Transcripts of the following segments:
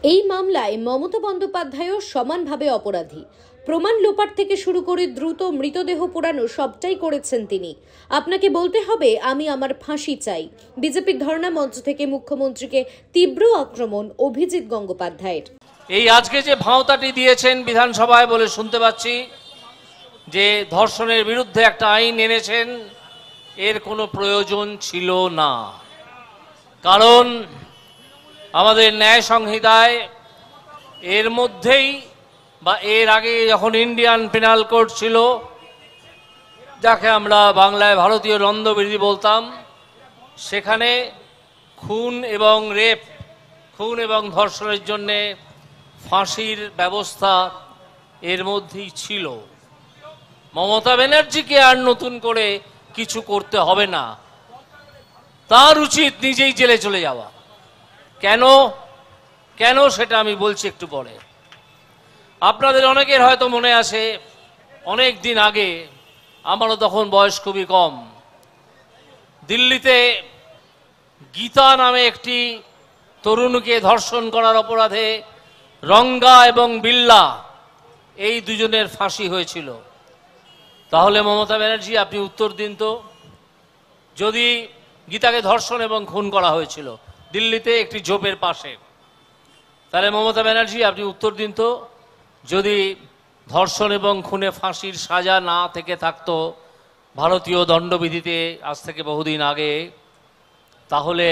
এই মামলায় মমতা বন্দ্যোপাধ্যায়ও সমানভাবে অপরাধী। প্রমাণ লোপাট থেকে শুরু করে দ্রুত মৃতদেহ পোড়ানো সবটাই করেছেন তিনি। আপনাকে বলতে হবে আমি আমার ফাঁসি চাই। বিজেপির ধর্ণা মঞ্চ থেকে মুখ্যমন্ত্রীকে তীব্র আক্রমণ অভিজিৎ গঙ্গোপাধ্যায়ের। এই আজকে যে ভাঁওতাটি দিয়েছেন বিধানসভায় বলে শুনতে পাচ্ছি যে ধর্ষণের বিরুদ্ধে একটা আইন এনেছেন, এর কোনো প্রয়োজন ছিল না। কারণ আমাদের ন্যায় সংহিতায় এর মধ্যেই বা এর আগে যখন ইন্ডিয়ান পেনাল কোড ছিল, যাকে আমরা বাংলায় ভারতীয় দণ্ডবিধি বলতাম, সেখানে খুন এবং রেপ, খুন এবং ধর্ষণের জন্যে ফাঁসির ব্যবস্থা এর মধ্যেই ছিল। মমতা ব্যানার্জিকে আর নতুন করে কিছু করতে হবে না, তার উচিত নিজেই জেলে চলে যাওয়া। কেন কেন সেটা আমি বলছি একটু পরে। আপনাদের অনেকের হয়তো মনে আছে, অনেক দিন আগে, আমারও তখন বয়স খুবই কম, দিল্লিতে গীতা নামে একটি তরুণীকে ধর্ষণ করার অপরাধে রঙ্গা এবং বিল্লা এই দুজনের ফাঁসি হয়েছিল। তাহলে মমতা ব্যানার্জি আপনি উত্তর দিন তো, যদি গীতাকে ধর্ষণ এবং খুন করা হয়েছিল দিল্লিতে একটি ঝোপের পাশে, তাহলে মমতা ব্যানার্জি আপনি উত্তর দিন তো, যদি ধর্ষণ এবং খুনে ফাঁসির সাজা না থেকে থাকতো ভারতীয় দণ্ডবিধিতে আজ থেকে বহুদিন আগে, তাহলে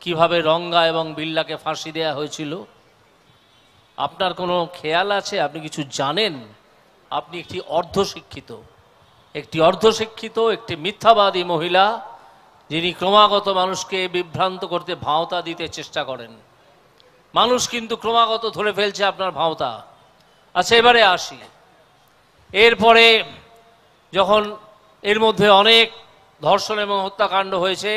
কিভাবে রঙ্গা এবং বিল্লাকে ফাঁসি দেয়া হয়েছিল? আপনার কোনো খেয়াল আছে? আপনি কিছু জানেন? আপনি একটি অর্ধশিক্ষিত একটি মিথ্যাবাদী মহিলা, যিনি ক্রমাগত মানুষকে বিভ্রান্ত করতে ভাঁওতা দিতে চেষ্টা করেন। মানুষ কিন্তু ক্রমাগত ধরে ফেলছে আপনার ভাঁওতা। আচ্ছা, এবারে আসি। এরপরে যখন এর মধ্যে অনেক ধর্ষণ এবং হত্যাকাণ্ড হয়েছে,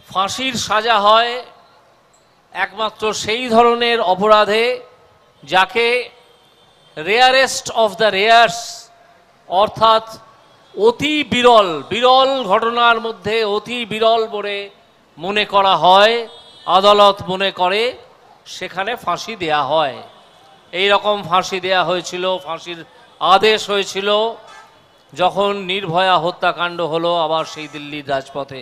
ফাঁসির সাজা হয় একমাত্র সেই ধরনের অপরাধে যাকে রেয়ারেস্ট অফ দ্য রেয়ার্স, অর্থাৎ অতি বিরল ঘটনার মধ্যে অতি বিরল বলে মনে করা হয়, আদালত মনে করে, সেখানে ফাঁসি দেয়া হয়। এই রকম ফাঁসি দেয়া হয়েছিল, ফাঁসির আদেশ হয়েছিল যখন নির্ভয়া হত্যাকাণ্ড হলো আবার সেই দিল্লির রাজপথে।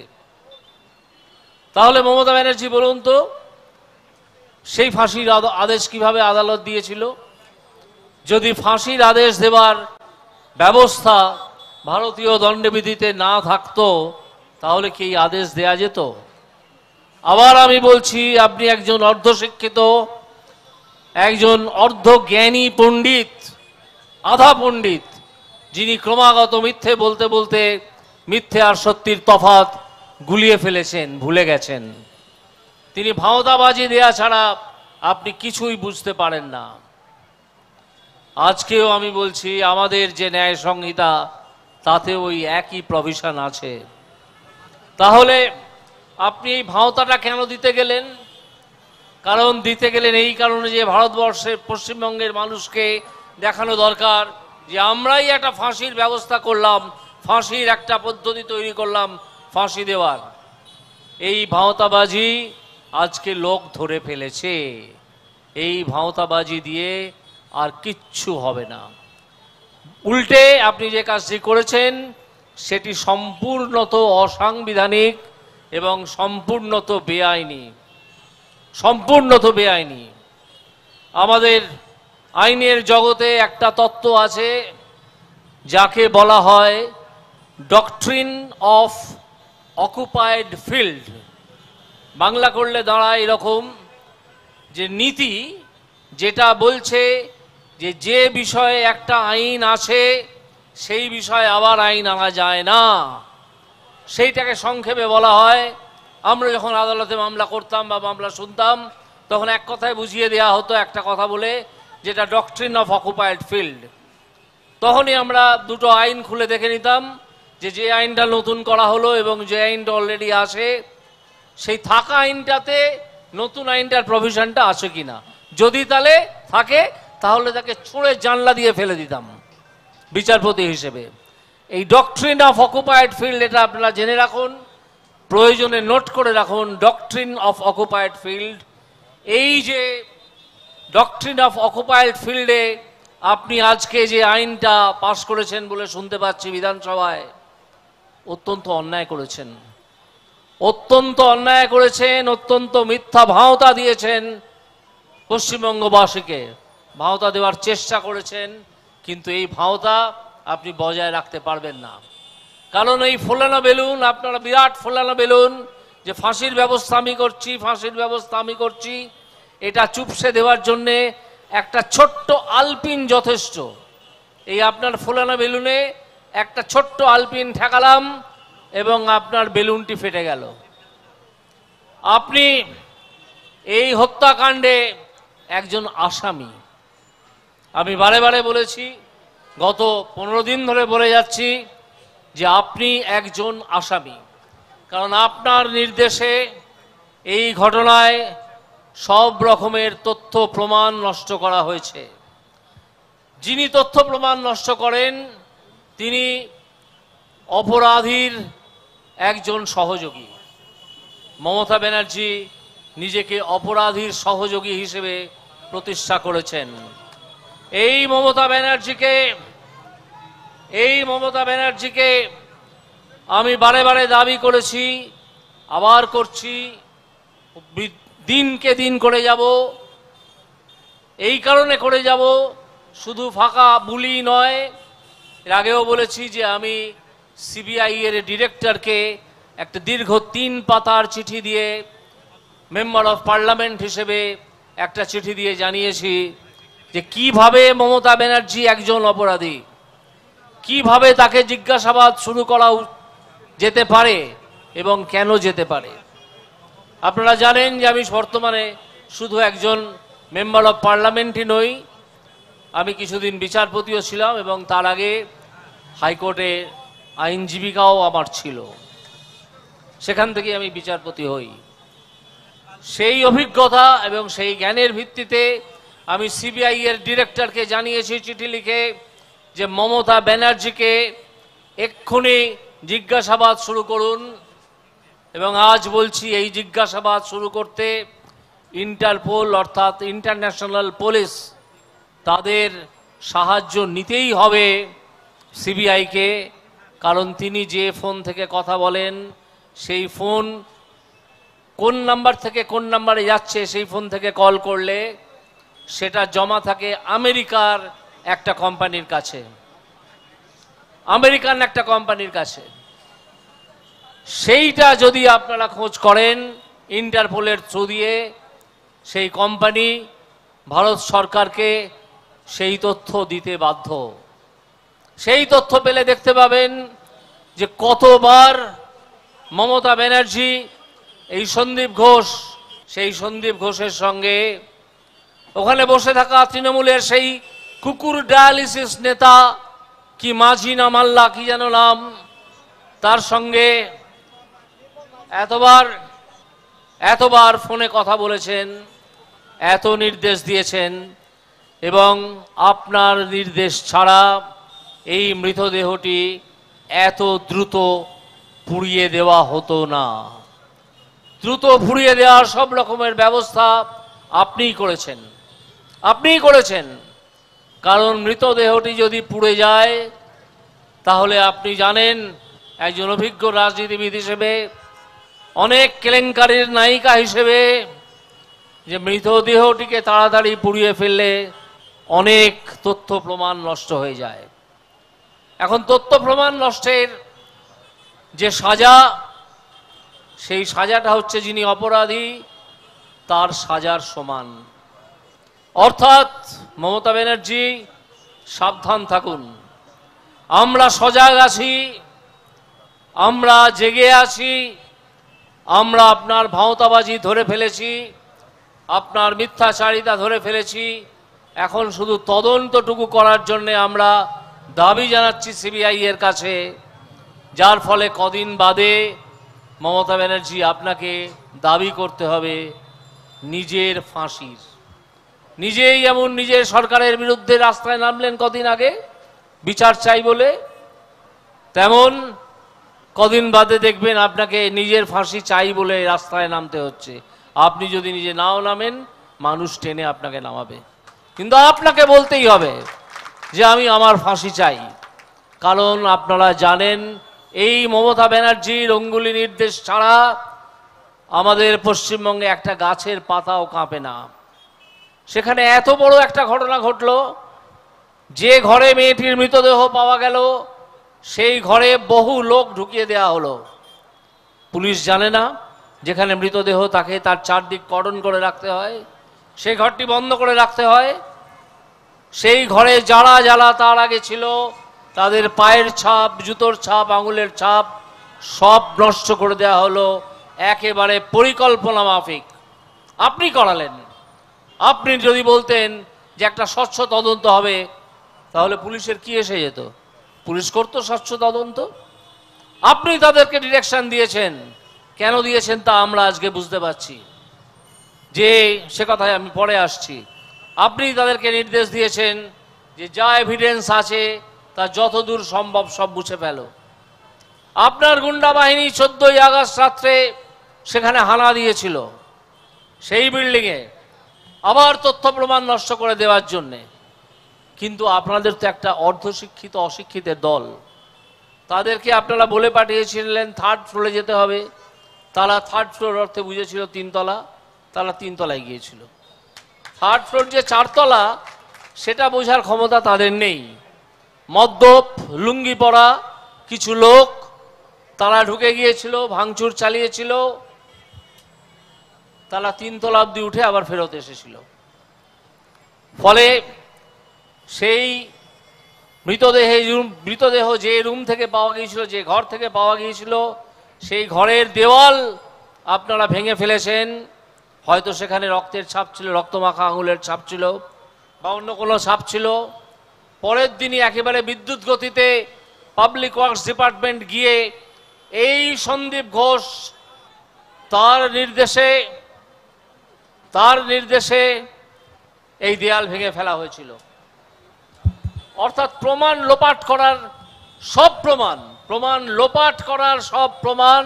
তাহলে মমতা ব্যানার্জি বলুন তো, সেই ফাঁসির আদেশ কিভাবে আদালত দিয়েছিল? যদি ফাঁসির আদেশ দেওয়ার ব্যবস্থা ভারতীয় দণ্ডবিধিতে না থাকতো, তাহলে কি আদেশ দেয়া যেত? আবার আমি বলছি, আপনি একজন অর্ধশিক্ষিত, একজন অর্ধজ্ঞানী পণ্ডিত, আধা পণ্ডিত, যিনি ক্রমাগত মিথ্যে বলতে বলতে মিথ্যে আর সত্যির তফাৎ গুলিয়ে ফেলেছেন, ভুলে গেছেন। তিনি ভাঁওতাবাজি দেয়া ছাড়া আপনি কিছুই বুঝতে পারেন না। আজকেও আমি বলছি, আমাদের যে ন্যায় সংহিতা তাতে ওই একই প্রভিশন আছে। তাহলে আপনি এই ভাঁওতাটা কেন দিতে গেলেন? কারণ দিতে গেলেন এই কারণে যে ভারতবর্ষের পশ্চিমবঙ্গের মানুষকে দেখানো দরকার যে আমরাই একটা ফাঁসির ব্যবস্থা করলাম, ফাঁসির একটা পদ্ধতি তৈরি করলাম ফাঁসি দেওয়ার। এই ভাঁওতাবাজি আজকে লোক ধরে ফেলেছে। এই ভাঁওতাবাজি দিয়ে আর কিচ্ছু হবে না। উল্টে আপনি যে কাজটি করেছেন সেটি সম্পূর্ণত অসাংবিধানিক এবং সম্পূর্ণত বেআইনি। আমাদের আইনের জগতে একটা তত্ত্ব আছে যাকে বলা হয় doctrine of occupied field. Bangla করলে দাঁড়ায় এরকম যে নীতি যেটা বলছে যে যে বিষয়ে একটা আইন আছে সেই বিষয়ে আবার আইন আনা যায় না, সেইটাকে সংক্ষেপে বলা হয়। আমরা যখন আদালতে মামলা করতাম বা মামলা শুনতাম, তখন এক কথায় বুঝিয়ে দেওয়া হতো একটা কথা বলে, যেটা ডক্ট্রিন অফ অকুপায়েড ফিল্ড। তখনই আমরা দুটো আইন খুলে দেখে নিতাম যে আইনটা নতুন করা হলো এবং যে আইনটা অলরেডি আছে, সেই থাকা আইনটাতে নতুন আইনটার প্রভিশনটা আছে কিনা। যদি তাহলে থাকে, তাহলে তাকে ছুঁড়ে জানলা দিয়ে ফেলে দিতাম বিচারপতি হিসেবে। এই ডক্ট্রিন অফ অকুপায়েড ফিল্ড, এটা আপনারা জেনে রাখুন, প্রয়োজনে নোট করে রাখুন। ডক্ট্রিন অফ অকুপায়েড ফিল্ড এই যে ডক্ট্রিন অফ অকুপাইড ফিল্ডে আপনি আজকে যে আইনটা পাশ করেছেন বলে শুনতে পাচ্ছি বিধানসভায়, অত্যন্ত অন্যায় করেছেন, অত্যন্ত অন্যায় করেছেন, অত্যন্ত মিথ্যা ভাওতা দিয়েছেন পশ্চিমবঙ্গবাসীকে, ভাওতা দেওয়ার চেষ্টা করেছেন, কিন্তু এই ভাওতা আপনি বজায় রাখতে পারবেন না। কারণ এই ফোলানো বেলুন, আপনারা বিরাট ফোলানো বেলুন যে ফাঁসির ব্যবস্থা আমি করছি, ফাঁসির ব্যবস্থা আমি করছি, এটা চুপসে দেওয়ার জন্যে একটা ছোট্ট আলপিন যথেষ্ট। এই আপনার ফোলানো বেলুনে একটা ছোট্ট আলপিন ঠেকালাম এবং আপনার বেলুনটি ফেটে গেল। আপনি এই হত্যাকাণ্ডে একজন আসামি। আমি বারে বারে বলেছি, গত 15 দিন ধরে বলে যাচ্ছি যে আপনি একজন আসামি, কারণ আপনার নির্দেশে এই ঘটনায় সব রকমের তথ্য প্রমাণ নষ্ট করা হয়েছে। যিনি তথ্য প্রমাণ নষ্ট করেন তিনি অপরাধীর একজন সহযোগী। মমতা ব্যানার্জি নিজেকে অপরাধীর সহযোগী হিসেবে প্রতিষ্ঠা করেছেন। এই মমতা ব্যানার্জিকে আমি বারে বারে দাবি করেছি, আবার করছি, দিনকে দিন করে যাব। এই কারণে করে যাব, শুধু ফাঁকা বুলি নয়, এর আগেও বলেছি যে আমি সিবিআই এর ডিরেক্টরকে একটা দীর্ঘ 3 পাতার চিঠি দিয়ে, মেম্বার অফ পার্লামেন্ট হিসেবে একটা চিঠি দিয়ে জানিয়েছি যে কিভাবে মমতা ব্যানার্জি একজন অপরাধী, কিভাবে তাকে জিজ্ঞাসাবাদ শুরু করা যেতে পারে এবং কেন যেতে পারে। আপনারা জানেন যে আমি বর্তমানে শুধু একজন মেম্বার অফ পার্লামেন্টই নই, আমি কিছুদিন বিচারপতিও ছিলাম এবং তার আগে হাইকোর্টে আইনজীবিকাও আমার ছিল, সেখান থেকে আমি বিচারপতি হই। সেই অভিজ্ঞতা এবং সেই জ্ঞানের ভিত্তিতে আমি সিবিআই এর ডিরেক্টরকে জানিয়েছি চিঠি লিখে যে মমতা ব্যানার্জিকে এক্ষুনি জিজ্ঞাসাবাদ শুরু করুন। এবং আজ বলছি, এই জিজ্ঞাসাবাদ শুরু করতে ইন্টারপোল অর্থাৎ ইন্টারন্যাশনাল পুলিশ, তাদের সাহায্য নিতেই হবে সিবিআইকে। কারণ তিনি যে ফোন থেকে কথা বলেন, সেই ফোন কোন নাম্বার থেকে কোন নাম্বারে যাচ্ছে, সেই ফোন থেকে কল করলে সেটা জমা থাকে আমেরিকার একটা কোম্পানির কাছে, আমেরিকান একটা কোম্পানির কাছে। সেইটা যদি আপনারা খোঁজ করেন ইন্টারপোলের থ্রু দিয়ে, সেই কোম্পানি ভারত সরকারকে সেই তথ্য দিতে বাধ্য। সেই তথ্য পেলে দেখতে পাবেন যে কতবার মমতা ব্যানার্জি এই সন্দীপ ঘোষ, সেই সন্দীপ ঘোষের সঙ্গে ওখানে বসে থাকা তৃণমূলের সেই কুকুর ডায়ালিসিস নেতা কি মাঝি না মাল্লা কি যেন নাম, তার সঙ্গে এতবার ফোনে কথা বলেছেন, এত নির্দেশ দিয়েছেন, এবং আপনার নির্দেশ ছাড়া এই মৃতদেহটি এত দ্রুত পুড়িয়ে দেওয়া হতো না। দ্রুত পুড়িয়ে দেওয়ার সব রকমের ব্যবস্থা আপনিই করেছেন। কারণ মৃতদেহটি যদি পুড়ে যায় তাহলে আপনি জানেন, একজন অভিজ্ঞ রাজনীতিবিদ হিসেবে, অনেক কেলেঙ্কারির নায়িকা হিসেবে, যে মৃতদেহটিকে তাড়াতাড়ি পুড়িয়ে ফেললে অনেক তথ্য প্রমাণ নষ্ট হয়ে যায়। এখন তথ্য প্রমাণ নষ্টের যে সাজা, সেই সাজাটা হচ্ছে যিনি অপরাধী তার সাজার সমান। অর্থাৎ মমতা ব্যানার্জি সাবধান থাকুন, আমরা সজাগ আছি, আমরা জেগে আছি, আমরা আপনার ভাওতাবাজি ধরে ফেলেছি, আপনার মিথ্যাচারিতা ধরে ফেলেছি। এখন শুধু তদন্তটুকু করার জন্য আমরা দাবি জানাচ্ছি সিবিআই এর কাছে, যার ফলে কদিন বাদে মমতা ব্যানার্জি আপনাকে দাবি করতে হবে নিজের ফাঁসির। নিজেই এমন নিজের সরকারের বিরুদ্ধে রাস্তায় নামলেন কদিন আগে বিচার চাই বলে, তেমন কদিন বাদে দেখবেন আপনাকে নিজের ফাঁসি চাই বলে রাস্তায় নামতে হচ্ছে। আপনি যদি নিজে নাও নামেন মানুষ টেনে আপনাকে নামাবে, কিন্তু আপনাকে বলতেই হবে যে আমি আমার ফাঁসি চাই। কারণ আপনারা জানেন এই মমতা ব্যানার্জির অঙ্গুলি নির্দেশ ছাড়া আমাদের পশ্চিমবঙ্গে একটা গাছের পাতাও কাঁপে না। সেখানে এত বড় একটা ঘটনা ঘটলো, যে ঘরে মেয়েটির মৃতদেহ পাওয়া গেল সেই ঘরে বহু লোক ঢুকিয়ে দেওয়া হলো। পুলিশ জানে না যেখানে মৃতদেহ তাকে তার চারদিক কর্ডন করে রাখতে হয়, সেই ঘরটি বন্ধ করে রাখতে হয়। সেই ঘরে যারা যারা তার আগে ছিল তাদের পায়ের ছাপ, জুতোর ছাপ, আঙুলের ছাপ সব নষ্ট করে দেওয়া হলো, একেবারে পরিকল্পনা মাফিক। আপনি করালেন। আপনি যদি বলতেন যে একটা স্বচ্ছ তদন্ত হবে, তাহলে পুলিশের কি এসে যেত? পুলিশ করতো স্বচ্ছ তদন্ত। আপনি তাদেরকে ডিরেকশন দিয়েছেন, কেন দিয়েছেন তা আমরা আজকে বুঝতে পারছি, যে সে কথায় আমি পরে আসছি। আপনি তাদেরকে নির্দেশ দিয়েছেন যে যা এভিডেন্স আছে তা যতদূর সম্ভব সব মুছে ফেলো। আপনার গুন্ডা বাহিনী 14ই আগস্ট রাত্রে সেখানে হানা দিয়েছিল, সেই বিল্ডিংয়ে, আবার তথ্য প্রমাণ নষ্ট করে দেওয়ার জন্যে। কিন্তু আপনাদের তো একটা অর্ধশিক্ষিত অশিক্ষিতের দল, তাদেরকে আপনারা বলে পাঠিয়েছিলেন 3rd ফ্লোরে যেতে হবে। তারা 3rd ফ্লোর অর্থে বুঝেছিল 3 তলা, তারা 3 তলায় গিয়েছিল। 3rd ফ্লোর যে 4 তলা সেটা বোঝার ক্ষমতা তাদের নেই। মদ্যপ লুঙ্গি পরা কিছু লোক তারা ঢুকে গিয়েছিল, ভাঙচুর চালিয়েছিল, তারা 3 তলা অব্দি উঠে আবার ফেরত এসেছিল। ফলে সেই মৃতদেহ যে রুম থেকে পাওয়া গিয়েছিল, যে ঘর থেকে পাওয়া গিয়েছিল, সেই ঘরের দেওয়াল আপনারা ভেঙে ফেলেছেন। হয়তো সেখানে রক্তের ছাপ ছিল, রক্তমাখা আঙুলের ছাপ ছিল, বা অন্য কোনো ছাপ ছিল। পরের দিনই একেবারে বিদ্যুৎ গতিতে পাবলিক ওয়ার্কস ডিপার্টমেন্ট গিয়ে এই সন্দীপ ঘোষ তার নির্দেশে এই দেয়াল ভেঙে ফেলা হয়েছিল। অর্থাৎ প্রমাণ লোপাট করার সব প্রমাণ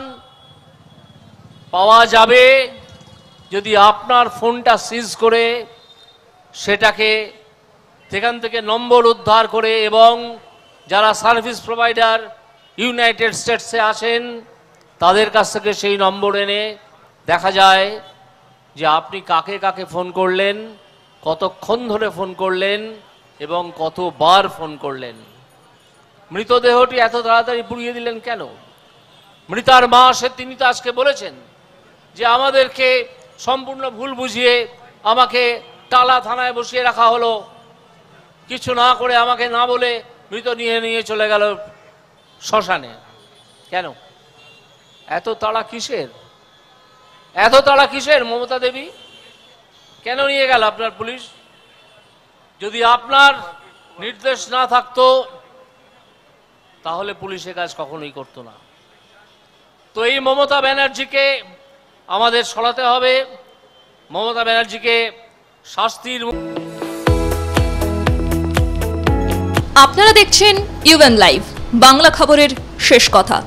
পাওয়া যাবে যদি আপনার ফোনটা সিজ করে সেটাকে সেখান থেকে নম্বর উদ্ধার করে, এবং যারা সার্ভিস প্রোভাইডার ইউনাইটেড স্টেটসে আছেন তাদের কাছ থেকে সেই নম্বর এনে দেখা যায় যে আপনি কাকে কাকে ফোন করলেন, কতক্ষণ ধরে ফোন করলেন এবং কতবার ফোন করলেন। মৃতদেহটি এত তাড়াতাড়ি পুড়িয়ে দিলেন কেন? মৃতার মা তিনি তো আজকে বলেছেন যে আমাদেরকে সম্পূর্ণ ভুল বুঝিয়ে আমাকে টালা থানায় বসিয়ে রাখা হলো, কিছু না করে আমাকে না বলে মৃত নিয়ে চলে গেল শ্মশানে। কেন এত তাড়া কিসের মমতা দেবী? কেন নিয়ে গেল আপনার পুলিশ? যদি আপনার নির্দেশ না থাকতো তাহলে পুলিশের কাজ কখনোই করতো না। তো এই মমতা ব্যানার্জিকে আমাদের সরাতে হবে, মমতা ব্যানার্জিকে শাস্তির। আপনারা দেখছেন ইউএন লাইভ, বাংলা খবরের শেষ কথা।